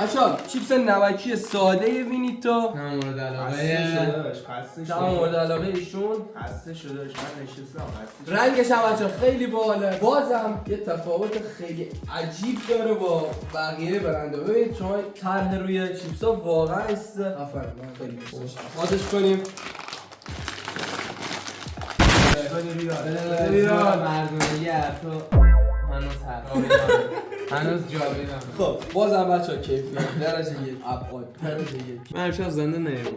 بچه‌ها چیپس نمکی ساده وینیتو نه مورد علاقه تمام مورد علاقه ایشون خسته شده من نشستم خسته رنگش هم بچه‌ها خیلی باحاله بازم یه تفاوت خیلی عجیب داره با بقیه برندها ببینید شما طرح روی چیپس ها واقعا آفرین من خیلی دوست داشتم بازش کنیم بیرون مردونگی تو هنوز جاویدم. خب بازم بچه‌ها کیفیت درجه یک ابعاد درجه یک من امشب زنده نمیمونم.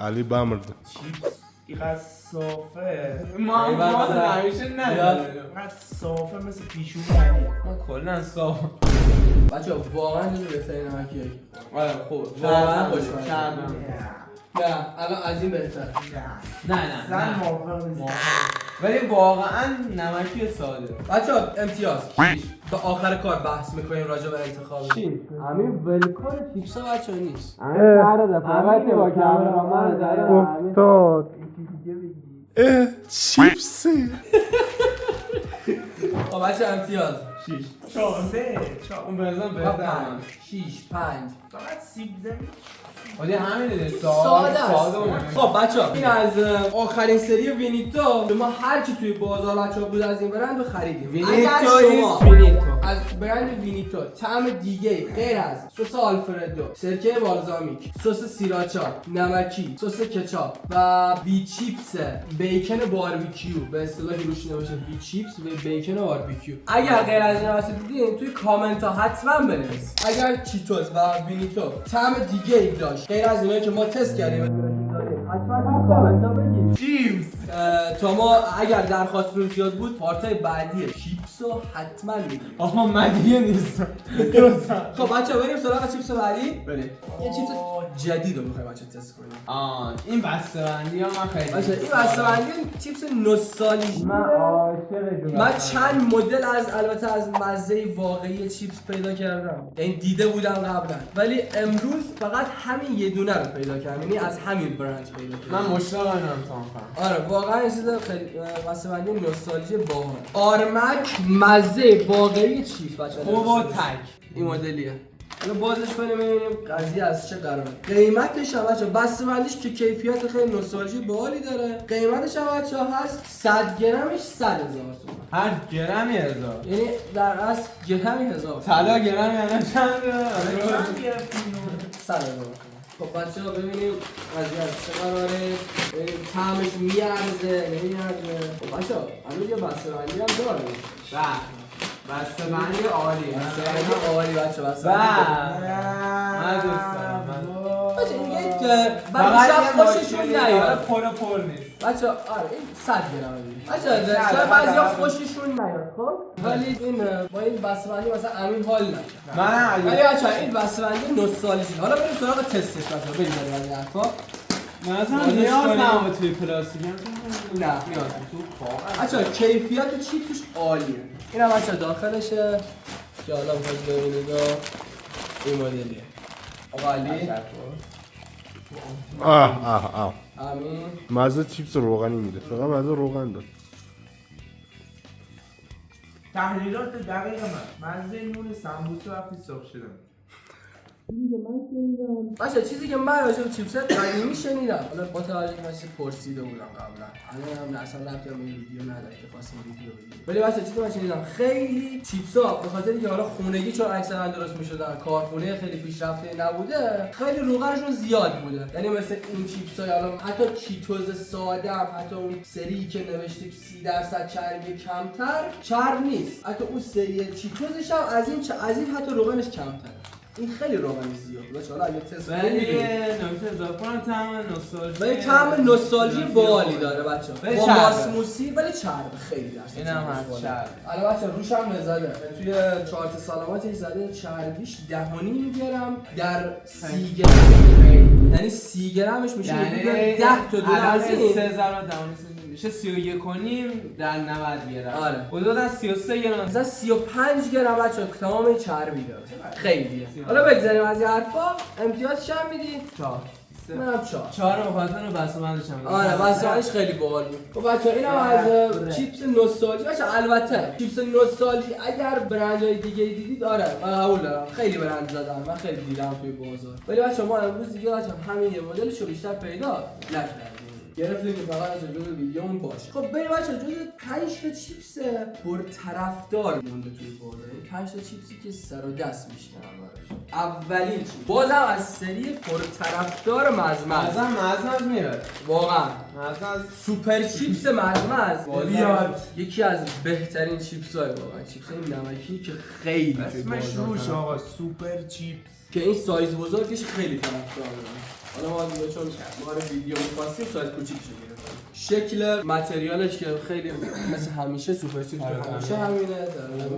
علی بمرد چیپس اینقدر صافه ما همیشه نداریم. اینقدر صافه مثل پیشون علی ما کلا صاف. بچه‌ها واقعا جزو بهترین نمکیه آره خوب. واقعا خوشمزه. کردم. نه الان از این بهتر نه. زن موافق نیست ولی واقعا نمکی ساده. بچه‌ها امتیاز تا آخر کار بحث میکنیم راجع به انتخاب چی؟ همین ولکن چیپس ها بچه‌ها نیست همین رفاقتی با کامرامن داره. افتاد چیپسه خب بچه‌ها امتیاز 6 4 اون برزن بهتر. 6 5 فقط سیب زمین ولی همین دیگه ساده است. ساده. خب بچه‌ها این از آخرین سری وینیتو ما هر چی توی بازار بچه‌ها بود از این برند رو خریدیم. وینیتو اگر شما ایست وینیتو. از برند وینیتو طعم دیگه غیر از سس آلفردو، سرکه بالزامیک، سس سیراچا، نمکی، سس کچاپ و وی چیپس بیکن باربیکیو به اصطلاح روش نوشته وی چیپس و بیکن باربیکیو اگر غیر از این واسه دیدین توی کامنت ها حتما بنویسید. اگر چیتوس و وینیتو طعم دیگه ای داشت غیر از اینایی که ما تست کردیم حتما تو کامنت ها بگید چیپس تا ما اگر درخواستتون زیاد بود پارتای بعدی چیپس رو حتما میگیم. آها مدیه نیست. خب بچه‌ها بریم سراغ چیپس بعدی. بریم. یه چیپس جدید رو می‌خوایم بچه‌ها تست کنیم. این بسته‌بندی ها من خیلی بچه‌ها این بسته‌بندی چیپس نوستالژی. من عاشق من چند مدل البته از مزه واقعی چیپس پیدا کردم. یعنی دیده بودم قبلا ولی امروز فقط همین یه دونه رو پیدا کردم. یعنی از همین برند پیدا کردم. من مشتاق اینم امتحان کنم. آره واقعا این چیز خیلی بسته‌بندی نوستالژی باحال. آرمک مزه واقعی چیپس بچه‌ها. خوبا تک. این مدلیه. حالا بازش کنیم ببینیم قضیه از چه قراره. قیمتش هم بچه‌ها بسته‌بندیش که کیفیت خیلی نوستالژی باحالی داره. قیمتش هم بچه‌ها هست 100 گرمش 100,000 تومان. هر گرمی 1000. یعنی در اصل گرمی 1000 طلا گرمی الان چنده؟ 100,000 تومان. خب بچه‌ها ببینیم قضیه از چه قراره. ببینیم طعمش میارزه نمیارزه. خب بچه‌ها هنوز یه بسته‌بندی هم داره. بسته‌بندی عالی. بسته‌بندی عالی بچه‌ها بسته‌بندی. من دوست دارم. بچه این بعضی خوششون نیاد پر نیست. بچه آره این 100 گرمه دیگه بچه شاید بعضیا خوششون نیاد خب ولی این با این بسته‌بندی مثلا امین حال نکرد ولی بچه این بسته‌بندی نوستالژی. حالا بریم سراغ تستش بچه بریم بریم از حرفا مثلا نیاز نمو توی پلاستیک نه نیاز تو کاغذ. بچه کیفیت چیپسش عالیه. این هم بچه داخلشه که حالا میخواید ببینید این مدلیه. آقا علی امین مزه چیپس روغنی میده فقط مزه روغن داره. تحلیلات دقیق من مزه نون سمبوسه وقتی سرخ شده باشه چیزی که من راجع به چیپس قدیمی شنیدم حالا با توجه به چیزی پرسیده بودم قبلا الان هم اصلا ربطی به ویدیو نداره که خواستم ویدیو بگیرم ولی باشه چیزی من شنیدم خیلی چیپسا به خاطر اینکه حالا خونگی چون اکثرا درست میشدن کارخونه خیلی پیشرفته نبوده خیلی روغنشون زیاد بوده یعنی مثل این چیپسا الان حتی چیتوز ساده هم حتی اون سری که نوشته 30% چربی کمتر چرب نیست حتی اون سری چیتوزش هم از این حتی روغنش کمتره این خیلی روغنی زیاد باشه حالا اگه تست ولی نکته اضافه کنم طعم نوستالژی ولی طعم نوستالژی باحالی داره بچه‌ها با ماسموسی ولی چرب خیلی درست اینم هست چرب الان بچه‌ها روش هم زده توی چارت سلامتش زده چربیش 10.5 گرم در 30 گرم یعنی 30 گرمش میشه یعنی 10 تا دونه از این 3000 میشه 31 و نیم در 90 گرم آره حدود 33 گرم مثلا 35 گرم بچه‌ها تمام چربی داره خیلیه حالا بگذاریم از این حرفا امتیازش هم میدی 4 منم 4. 4 مخاطر بسمندش هم. آره بسیارش خیلی باحال بود. خب بچه‌ها اینم از چیپس نوستالژی. البته چیپس نوستالژی اگر برندهای دیگه دیدید آره من قبول دارم خیلی برند زدن من خیلی دیدم توی بازار. ولی بچه‌ها ما امروز دیگه همین یه مدلشو بیشتر پیدا نکردیم. گرفتیم که فقط از جزء ویدیومون باشه. خب بریم بچه‌ها جزء 5 تا چیپس پرطرفدار مونده توی بازار. این 5 تا چیپسی که سر و دست میشکنن براش. اولین چیز بازم از سری پرطرفدار مزمز میاد. واقعا مزمز سوپر چیپس مزمز بیاد. یکی از بهترین چیپس‌های واقعا چیپس این نمکی که خیلی توی اسمش بازار روش طرفدار. آقا سوپر چیپس. که این سایز بزرگش خیلی طرفدار داره. حالا ما دیگه چون ما رو ویدیو می‌خواستیم سایز کوچیکش گرفتیم. شکل متریالش که خیلی مثل همیشه سوپر چیپس همیشه همینه.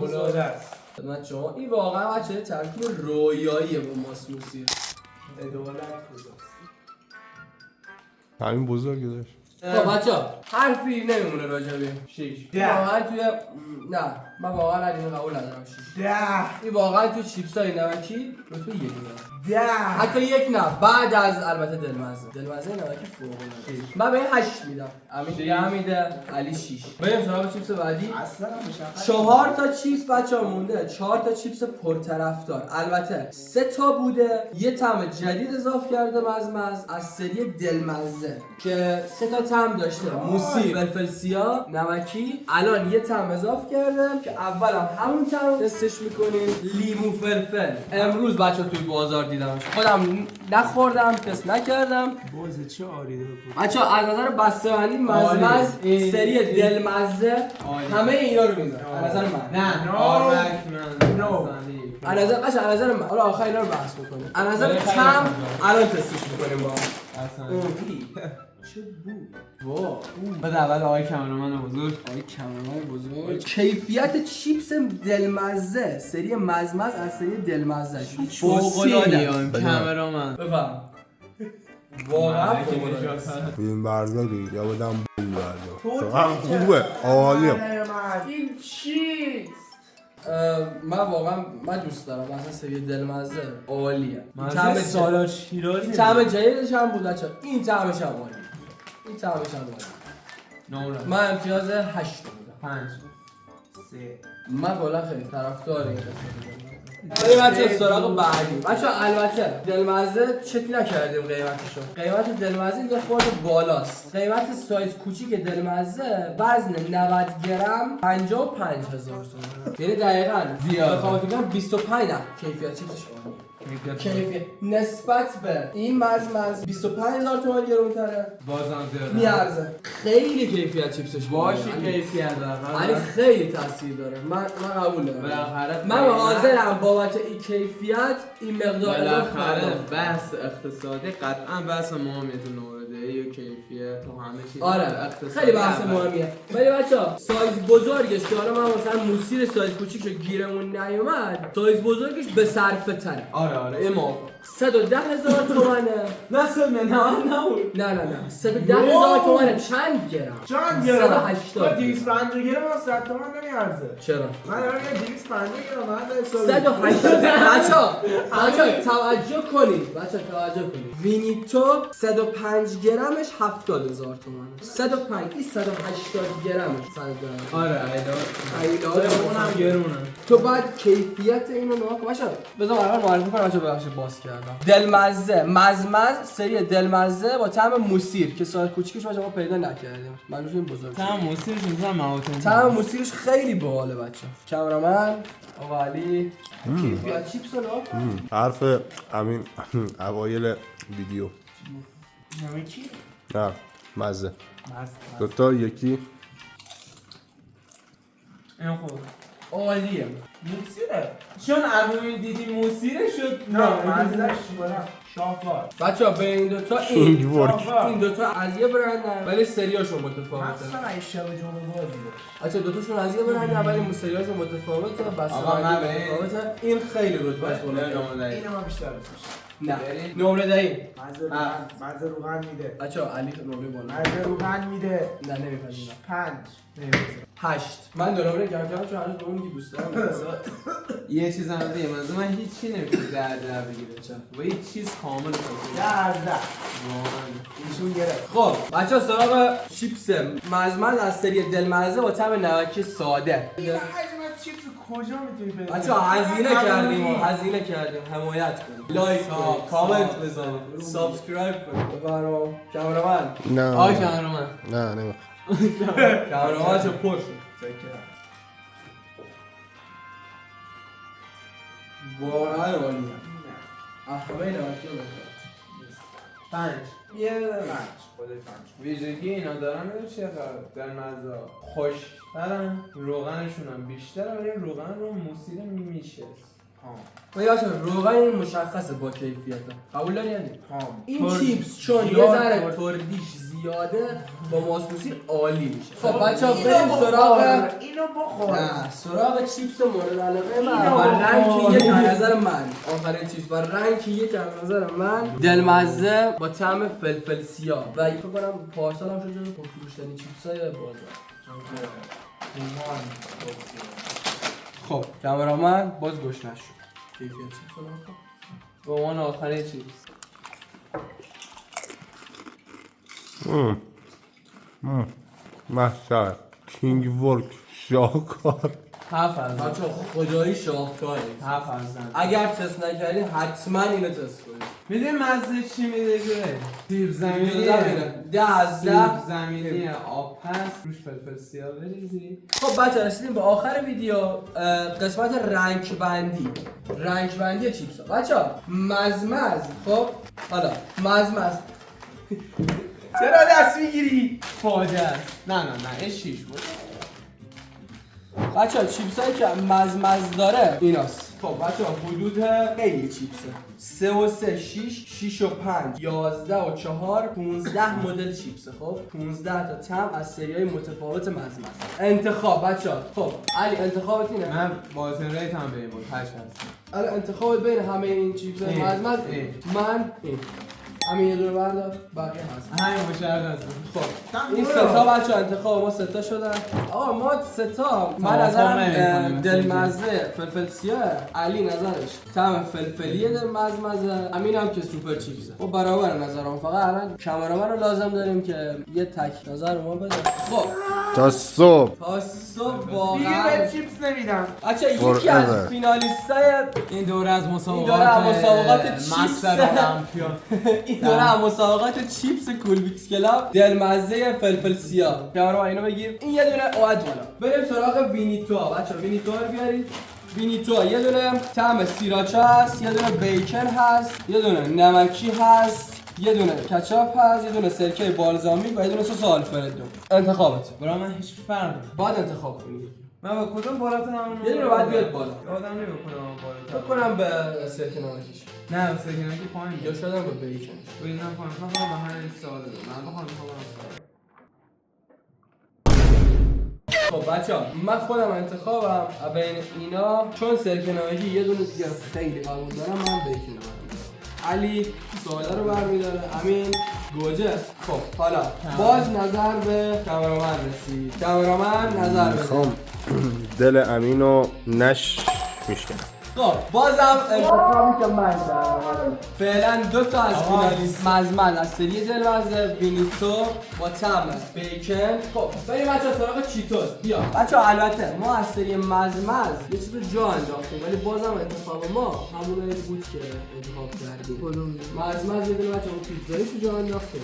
العاده است. خدمت شما این واقعا بچه ترکیب رویاییه با ماست موسیر. عدالت کجاست؟ همین بزرگی داشت. خب بچه‌ها حرفی نمیمونه راجع به 6 واقعا توی نه من واقعا اینو قبول ندارم 6 10 این واقعا توی چیپسای نمکی رتبه 1 میاد 10 حتی 1 نه بعد از البته دلمزه نمکی فوق العاده من به 8 میدم امین 10 میده علی 6 بریم سراغ چیپس بعدی اصلا مشخص 4 تا چیپس بچه‌ها مونده 4 تا چیپس پرطرفدار البته 3 تا بوده یه طعم جدید اضافه کرده مزمز از سری دلمزه که 3 تا طعم داشته موسی فلفل سیاه نمکی الان یه طعم اضافه کرده که اولم همون طعم تستش میکنیم لیمو فلفل امروز بچه‌ها توی بازار دیدمش خودم نخوردم تست نکردم بازه چه آریده بود. بچه‌ها از نظر بسته‌بندی مزمز سری دلمزه همه اینا رو میذارم از نظر من نه No. آرک من No. از نظر قش از نظر من حالا آخر اینا رو بحث می‌کنیم از نظر طعم الان تستش می‌کنیم با اصلا چه بود وا بعد اول آقای کامران بزرگ آقای کامران بزرگ کیفیت چیپس دلمزه سری مزمز از سری دلمزه فوق العاده کامران بفهم واقعا فوق العاده این برداری یا بدم بول بردار چقدر خوبه عالیه این چیست؟ من واقعا دوست دارم مثلا سری دلمزه عالیه طعم سالاد شیرازی. این طعم جدیدش هم بود بچه‌ها این طعمش هم عالیه این طعمش هم عالیه نه من امتیاز 8 میدم 5 3 من والا خیلی طرفدار این قسمت بریم بچه‌ها سراغ بعدی بچه‌ها البته دلمزه چک نکردیم قیمتشو قیمت دلمزه یه خورده بالاست قیمت سایز کوچیک دلمزه وزن 90 گرم 55,000 تومان یعنی دقیقاً زیاد. بخوام بگم 25 نه کیفیت چیزش عالیه کیفیت نسبت به این مزمز 25,000 تومان گرون‌تره بازم زیاد میارزه خیلی کیفیت چیپسش باشه باشه کیفیت یعنی داره خیلی تاثیر داره من قبول دارم بالاخره من حاضرم بابت این کیفیت این مقدار بالاخره اضافه بحث اقتصادی قطعا بحث مهمیه تو نورده و کیفیت و همه چیز آره اقتصادی خیلی بحث اول. مهمیه ولی بچه‌ها سایز بزرگش که حالا من مثلا موسیر سایز کوچیکشو گیرمون نیومد سایز بزرگش به صرفه تره آره اما 110,000 تومنه نسل من نبود نه 110,000 تومنه چند گرم چند گرم؟ 180 250 گرم از 100 تومن نمیارزه. چرا من دارم یه 250 گرم من 180 بچه‌ها توجه کنید وینیتو 105 گرمش 70,000 تومانه 105 این 180 گرمش 100 گرم آره اونم گرونه تو بعد کیفیت اینو نگاه کن بچه‌ها بذار اول معرفی کنم بچه‌ها ببخشید باز کردم دلمزه مزمز سری دلمزه با طعم موسیر که سایز کوچیکش بچه‌ها ما پیدا نکردیم منوش این بزرگ تمام موسیقیش مثلا مواتن طعم موسیقیش خیلی باحاله بچه‌ها کامرامن آقا علی کیفیت چیپس رو نگاه کن حرف امین اوایل ویدیو نمکی؟ نه مزه دوتا یکی این خوب عالیه موسیره؟ چون عمومی دیدی موسیره شد نه مزدش برم شافار. بچه‌ها به این دوتا این دوتا از یه برندن ولی سریاشون متفاوته مثلا این شب جمعه بازی بچه‌ها دوتاشون از یه برندن ولی سریاشون متفاوته آقا من بسته‌بندی متفاوته این خیلی رتبهش بالاست اینو من بیشتر دوست داشتم. نه بریم. نمره دهیم مزه روغن میده. بچه ها علی نمره بالا مزه روغن میده. نه نمیپذیرم 5. 8 من دو نمره کم کردم چون هنوز به اونی که دوست دارم یه چیز هم دیگه من هیچی نمیتونی در بگیره و هیچ چیز کامل کنه 11. ایشون گرفت. خب بچه ها سراغ چیپس مزمز از سری دلمزه با طعم نمکی ساده. این حجم چیپس کجا میتونی پیدا کنی؟ بچه ها هزینه کردیم حمایت کنیم لایک کنیم کامنت بزنیم سابسکرایب کنیم بفرما کامرمان نه آی کامرمان نه نمیخوام کامرمان چه پر شد واقعا عالیه همه نمکی رو بخور 5 یه 5. خودت 5. ویژگی اینا دارن میدونی چیه در مزه خوشترن روغنشون هم بیشتره ولی روغن رو موسیده میشه ولی بچه روغن این مشخصه با کیفیته قبول داری یعنی؟ این ترد. چیپس چون یه زیاد ذره ترد. تردیش زیاده با ماسموسی عالی میشه خب بچه ها بریم سراغ اینو بخور. نه سراغ چیپس مورد علاقه من اینو و رنگ بخور. یک از نظر من آخرین چیز و رنگ یک از نظر من دلمزه با طعم فلفل سیاه و فکر کنم پارسال هم شد جزو پرفروش‌ترین چیپس‌های بازار خب کامرامن باز گوش نشد کیفیت چیپس رو نخور به عنوان آخرین چیپس محشر کینگ ورک شاکار 7 از بچه خدایی شاهکاری 7 از 10 اگر تست نکردی حتما اینو تست کنید میدونی مزه چی میده جوره؟ سیب زمینی 10 از 10 سیب زمینی آب هست روش فلفل سیاه بریزی خب بچه رسیدیم به آخر ویدیو قسمت رنگ بندی چیپس ها بچه ها مزمز خب حالا مزمز چرا دست میگیری؟ فاجعه است نه این 6 بود بچه ها چیپس هایی که مزمز داره ایناست خب بچه ها حدود خیلی چیپسه 3 و 3 6 و 5 11 و 4 15 مدل چیپسه خب 15 تا طعم از سریای متفاوت مزمز انتخاب بچه ها خب علی انتخابت اینه من بازن ریت هم به این بود 8 هست الان انتخابت بین همه این چیپس این. مزمز این. من این همین یه دونه بردار بقیه هست همین مشهد هست خب این سه تا بچه انتخاب ما سه تا شدن آقا ما سه تا من نظرم دلمزه فلفل سیاه علی نظرش طعم فلفلیه دلمزه امین هم که سوپر چیپسه خب برابر نظرم فقط الان کامرامن رو لازم داریم که یه تک نظر ما بده خب تا صبح تا صبح دیگه واقعا به چیپس نمیدم. بچه یکی از فینالیستای این دوره از مسابقات چیپس مستر المپیون این دوره مسابقات چیپس کولبیکس کلاب دلمزه فلفل سیاه کامرا اینو بگیر این یه دونه اومد بالا بریم سراغ وینیتو بچا وینیتو رو بیارید وینیتو یه دونه طعم سیراچا هست یه دونه بیکن هست یه دونه نمکی هست یه دونه کچاپ هست یه دونه سرکه بالزامیک و یه دونه سس آلفردو انتخابت برای من هیچ فرقی بعد انتخاب کنید من با کدوم بالاتر هم یه دونه باید بیاد بالا آدم نمی‌کنه بالاتر فکر کنم به سرکه نمکیش نه سکنم که پایین یا شاید هم به بیکنش ببینم پایین خواهم به همین ساده من بخوام خب بچه ها من خودم انتخابم بین اینا چون سرکه نمکی یه دونه دیگه خیلی قبول دارم من بیکن رو علی سوالا رو برمیداره امین گوجه خب حالا باز نظر به کامرامن رسید کامرامن نظر بده میخوام دل امینو نش میشکنم خب بازم انتخابی که من کردم فعلا دو تا از فینالیست مزمن از سری دلمزه وینیتو با طعم بیکن خب بریم بچه‌ها سراغ چیتوس بیا بچه‌ها البته ما از سری مزمز یه چیز رو جا انداختیم ولی بازم انتخاب ما همونایی بود که انتخاب کردیم کدوم مزمز یه دونه بچه‌ها پیتزایی تو جا انداختیم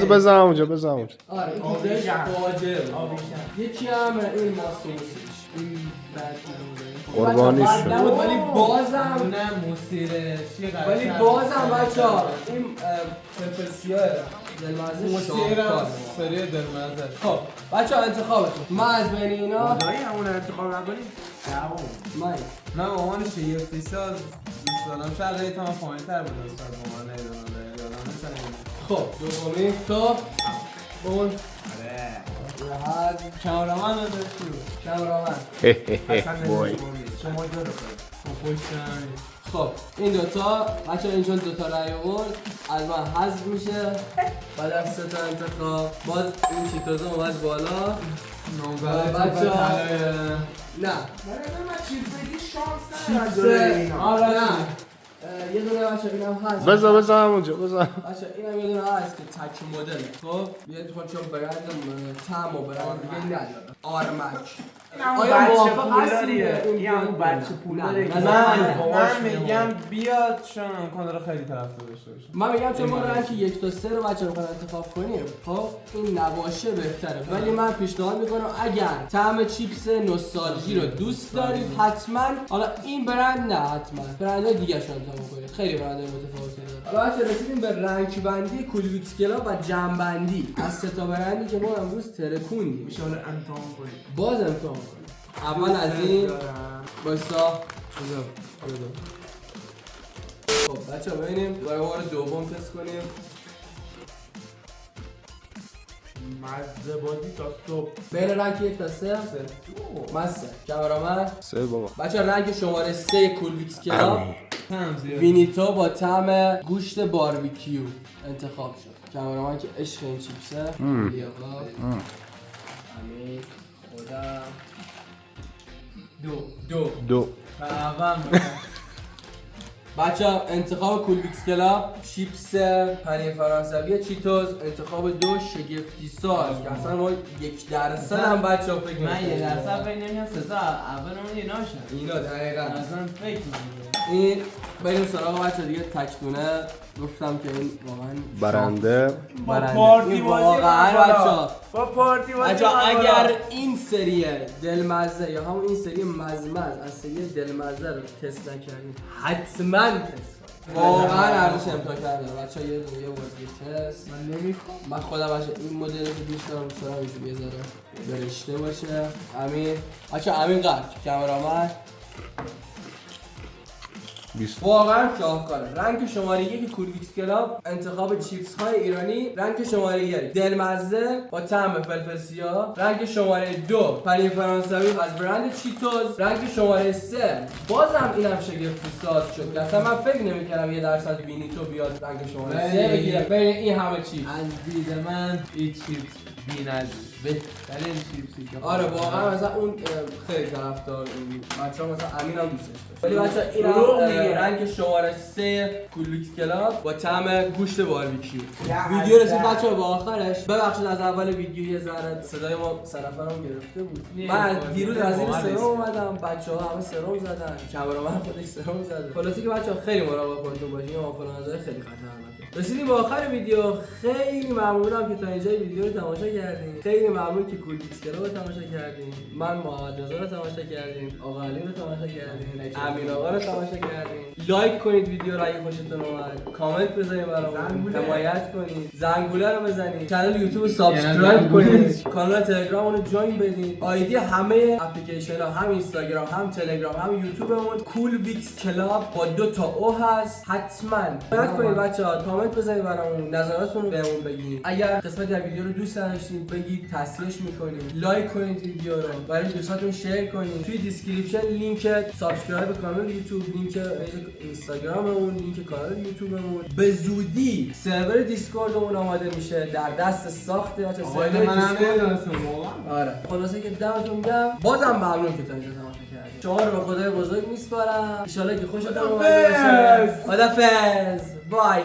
بزن اونجا آره این پیتزایش فاجعه بود یکی هم این ماستوسیش این قربانیش شد ولی بازم نه موسیقی ولی بازم بچه‌ها این فلفل سیاه دلمزه شاهکار سری دلمزه خب بچه‌ها انتخابتون من از بین اینا دایی همون انتخاب نکنیم من به عنوان شگفتی ساز دوست دارم شاید ریت هم پایین‌تر بود نسبت به عنوان یادم خب دومی تو اون آره کامرامن رو داشتی کامرامن بای شما دو رو کنیم خوشترمی خب این دوتا بچه این چون دوتا رای آورد از من حذف میشه بعد از 3 تا انتخاب باز این چیتوزا اومد بالا بچه ها نه من چیپس شانس چیپس یه دونه بچه اینم هست بذار همونجا بذار بچه اینم یه دونه هست که تک مدل خب یه چون برند تم و برند دیگه نداره آرمک آیا موافق هستیه؟ این همون بچه پولاره که من میگم بیاد چون امکان داره خیلی طرفدار داشته باشه. من میگم چون ما رنگ 1 تا 3 رو بچه میخوان انتخاب کنیم خب این نباشه بهتره ولی من پیشنهاد میکنم اگر طعم چیپس نوستالژی رو دوست دارید حتما حالا این برند نه حتما برندهای دیگه شو انتخاب کنید خیلی برندهای متفاوتی داره. حالا بچه رسیدیم به رنگ بندی کولویکس کلاب و جمع بندی از 3 تا برندی که ما امروز ترکوندیم میشه حالا امتحان کنیم باز امتحان کنیم. اول از این بایستا خب بچه ها ببینیم برای بار دوم تست کنیم مزه بازی تا صبح بین رنگ 1 تا 3 من 3 کامرامن 3 بابا بچه ها رنگ شماره 3 کولویکس کلاب هم زیاد. وینیتو با طعم گوشت باربیکیو انتخاب شد کامرامن که عشق این چیپسه لیاقا امیر خودم دو بچه ها انتخاب کولویکس کلاب چیپس پنیر فرانسوی چیتوز انتخاب 2 شگفتی ساز که اصلا ما 1% هم بچه ها فکر من 1% فکر نمی‌کنم سزا اولمون یه ناشن اینا دقیقا اصلا فکر نمی‌کنم این بریم سراغ بچه دیگه تکتونه گفتم که این واقعا برنده پارتی بازی واقعا بچه با پارتی بازی بچه اگر این سری دلمزه یا همون این سری مزمز از سری دلمزه رو تست نکردین حتما تست کنید واقعا ارزش امتحان کردن بچه یه دونه تست من نمی‌کنم من خودم بچه این مدل رو دوست دارم سرم اینجوری یه ذره برشته باشه امین بچه امین قرد کامرامن 20 واقعا شاهکاره رنگ شماره 1 کولویکس کلاب انتخاب چیپس های ایرانی رنگ شماره 1 دلمزه با طعم فلفل سیاه رنگ شماره 2 پنیر فرانسوی از برند چیتوز رنگ شماره 3 بازم اینم شگفتی ساز شد اصلا من فکر نمی‌کردم 1% وینیتو بیاد رنگ شماره 3 بگیره بین این همه چیز از دید من این چیپس بی‌نظیر بهترین چیپسی که آره واقعا مثلا اون خیلی طرفدار این بچه‌ها مثلا امین هم دوستش داشت ولی بچه‌ها این رنگ شماره 3 کولویکس کلاب با طعم گوشت باربیکیو ویدیو رسید بچه‌ها به آخرش ببخشید از اول ویدیو یه ذره صدای ما سرفرام گرفته بود من دیروز از این سرم اومدم بچه‌ها همه سرم زدن کامرامن خودش سرم زده خلاصی که بچه‌ها خیلی مراقب خودتون باشین آفرانزای خیلی خطرناکه رسیدیم به آخر ویدیو خیلی ممنونم که تا اینجا ویدیو رو تماشا کردین خیلی ممنون که کولویکس کلاب رو تماشا کردین من محمد رضا رو تماشا کردین آقا علی رو تماشا کردین امین آقا رو تماشا کردین لایک کنید ویدیو رو اگه خوشتون اومد کامنت بزنید برامون حمایت کنید زنگوله رو بزنید کانال یوتیوب رو سابسکرایب کنید کانال تلگرام رو جوین بدید آیدی همه اپلیکیشن ها هم اینستاگرام هم تلگرام هم یوتیوبمون کولویکس کلاب با 2 تا او هست حتما حمایت کنید بچه‌ها کامنت بزنید برامون نظراتتون رو بهمون بگید اگر قسمتی از ویدیو رو دوست داشتید بگید تصحیحش می‌کنیم لایک کنید ویدیو رو برای دوستاتون شیر کنید توی دیسکریپشن لینک سابسکرایب کانال یوتیوب لینک اینستاگراممون لینک کانال یوتیوبمون به زودی سرور دیسکوردمون آماده میشه در دست ساخته بچه‌ها سرور دیسکورد آره خلاصه که دمتون گرم بازم ممنون که تا اینجا تماشا کردید شما رو به خدای بزرگ میسپارم ان شاءالله که خوشتون اومده باشه خدافظ بای